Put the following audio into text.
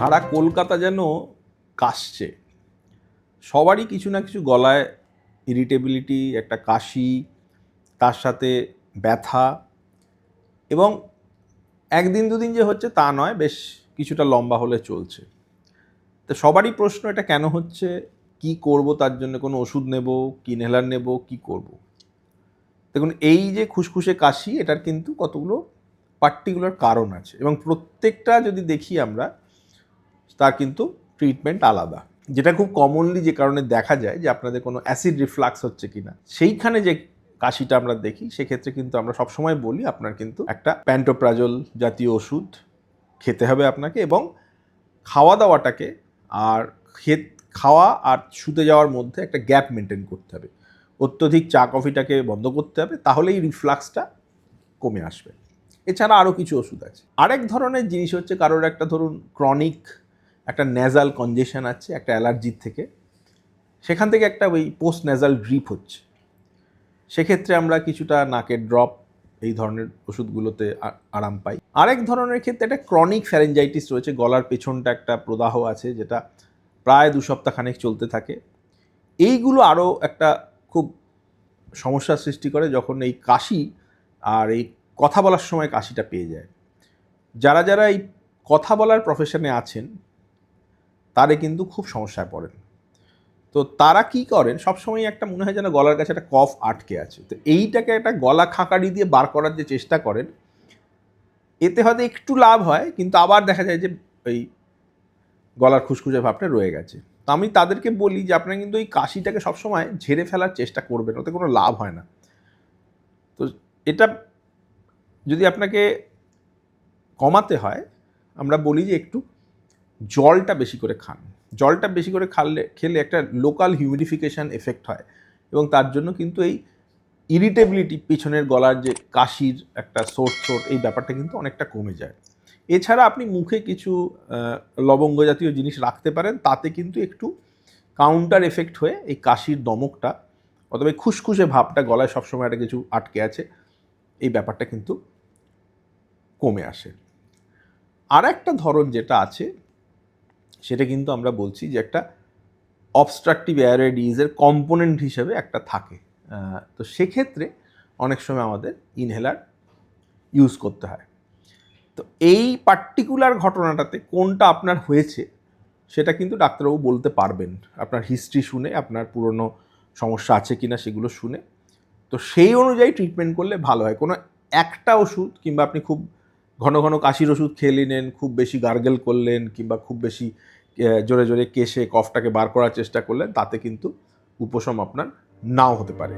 সারা কলকাতা যেন কাশছে। সবারই কিছু না কিছু গলায় ইরিটেবিলিটি, একটা কাশি, তার সাথে ব্যথা, এবং একদিন দুদিন যে হচ্ছে তা নয়, বেশ কিছুটা লম্বা হলে চলছে। তো সবারই প্রশ্ন, এটা কেন হচ্ছে, কি করব, তার জন্য কোনো ওষুধ নেব, কি ইনহেলার নেব, কি করব। দেখুন, এই যে খুসখুসে কাশি, এটার কিন্তু কতগুলো পার্টিকুলার কারণ আছে, এবং প্রত্যেকটা যদি দেখি আমরা, তার কিন্তু ট্রিটমেন্ট আলাদা। যেটা খুব কমনলি যে কারণে দেখা যায় যে আপনাদের কোনো অ্যাসিড রিফ্লাক্স হচ্ছে কিনা, সেইখানে যে কাশিটা আমরা দেখি, সেক্ষেত্রে কিন্তু আমরা সবসময় বলি আপনার কিন্তু একটা প্যান্টোপ্রাজল জাতীয় ওষুধ খেতে হবে আপনাকে, এবং খাওয়া দাওয়াটাকে আর খাওয়া আর শুতে যাওয়ার মধ্যে একটা গ্যাপ মেনটেন করতে হবে। অত্যধিক চা কফিটাকে বন্ধ করতে হবে, তাহলেই রিফ্লাক্সটা কমে আসবে। এছাড়া আরও কিছু ওষুধ আছে। আরেক ধরনের জিনিস হচ্ছে, কারোর একটা ধরুন ক্রনিক একটা নেজাল কনজেশন আছে একটা অ্যালার্জির থেকে, সেখান থেকে একটা ওই পোস্ট নেজাল ড্রিপ হচ্ছে, সেক্ষেত্রে আমরা কিছুটা নাকের ড্রপ, এই ধরনের ওষুধগুলোতে আরাম পাই। আরেক ধরনের ক্ষেত্রে একটা ক্রনিক ফ্যারেঞ্জাইটিস রয়েছে, গলার পেছনটা একটা প্রদাহ আছে যেটা প্রায় 2 সপ্তাহ খানেক চলতে থাকে। এইগুলো আরও একটা খুব সমস্যার সৃষ্টি করে, যখন এই কাশি আর এই কথা বলার সময় কাশিটা পেয়ে যায়। যারা যারা এই কথা বলার প্রফেশনে আছেন, তারা কিন্তু খুব সমস্যায় পড়েন। তো তারা কি করেন, সবসময় একটা মনে হয় যেন গলার কাছে একটা কফ আটকে আছে, তো এইটাকে একটা গলা খাঁকারি দিয়ে বার করার যে চেষ্টা করেন, এতে হয়তো একটু লাভ হয়, কিন্তু আবার দেখা যায় যে ওই গলার খুসখুসে ভাবটা রয়ে গেছে। তো আমি তাদেরকে বলি যে আপনারা কিন্তু এই কাশিটাকে সবসময় ঝেড়ে ফেলার চেষ্টা করবেন, ওতে কোনো লাভ হয় না। তো এটা যদি আপনাকে কমাতে হয়, আমরা বলি যে একটু জলটা বেশি করে খান। জলটা বেশি করে খেলে একটা লোকাল হিউমিডিফিকেশান এফেক্ট হয়, এবং তার জন্য কিন্তু এই ইরিটেবিলিটি, পিছনের গলার যে কাশির একটা সোট এই ব্যাপারটা কিন্তু অনেকটা কমে যায়। এছাড়া আপনি মুখে কিছু লবঙ্গ জাতীয় জিনিস রাখতে পারেন, তাতে কিন্তু একটু কাউন্টার এফেক্ট হয়ে এই কাশির দমকটা, অথবা খুসখুসে ভাবটা, গলায় সবসময় একটা কিছু আটকে আছে, এই ব্যাপারটা কিন্তু কমে আসে। আর একটা ধরন যেটা আছে, সেটা কিন্তু আমরা বলছি যে একটা অবস্ট্রাকটিভ এয়ারওয়ে ডিজিজের কম্পোনেন্ট হিসেবে একটা থাকে। তো সেক্ষেত্রে অনেক সময় আমাদের ইনহেলার ইউজ করতে হয়। তো এই পার্টিকুলার ঘটনাটাতে কোনটা আপনার হয়েছে, সেটা কিন্তু ডাক্তারবাবু বলতে পারবেন, আপনার হিস্ট্রি শুনে, আপনার পুরনো সমস্যা আছে কিনা সেগুলো শুনে। তো সেই অনুযায়ী ট্রিটমেন্ট করলে ভালো হয়। কোনো একটা ওষুধ, কিংবা আপনি খুব ঘন ঘন কাশির ওষুধ খেয়ে নিলেন, খুব বেশি গার্গেল করলেন, কিংবা খুব বেশি জোরে জোরে কেশে কফটাকে বার করার চেষ্টা করলেন, তাতে কিন্তু উপশম আপনার নাও হতে পারে।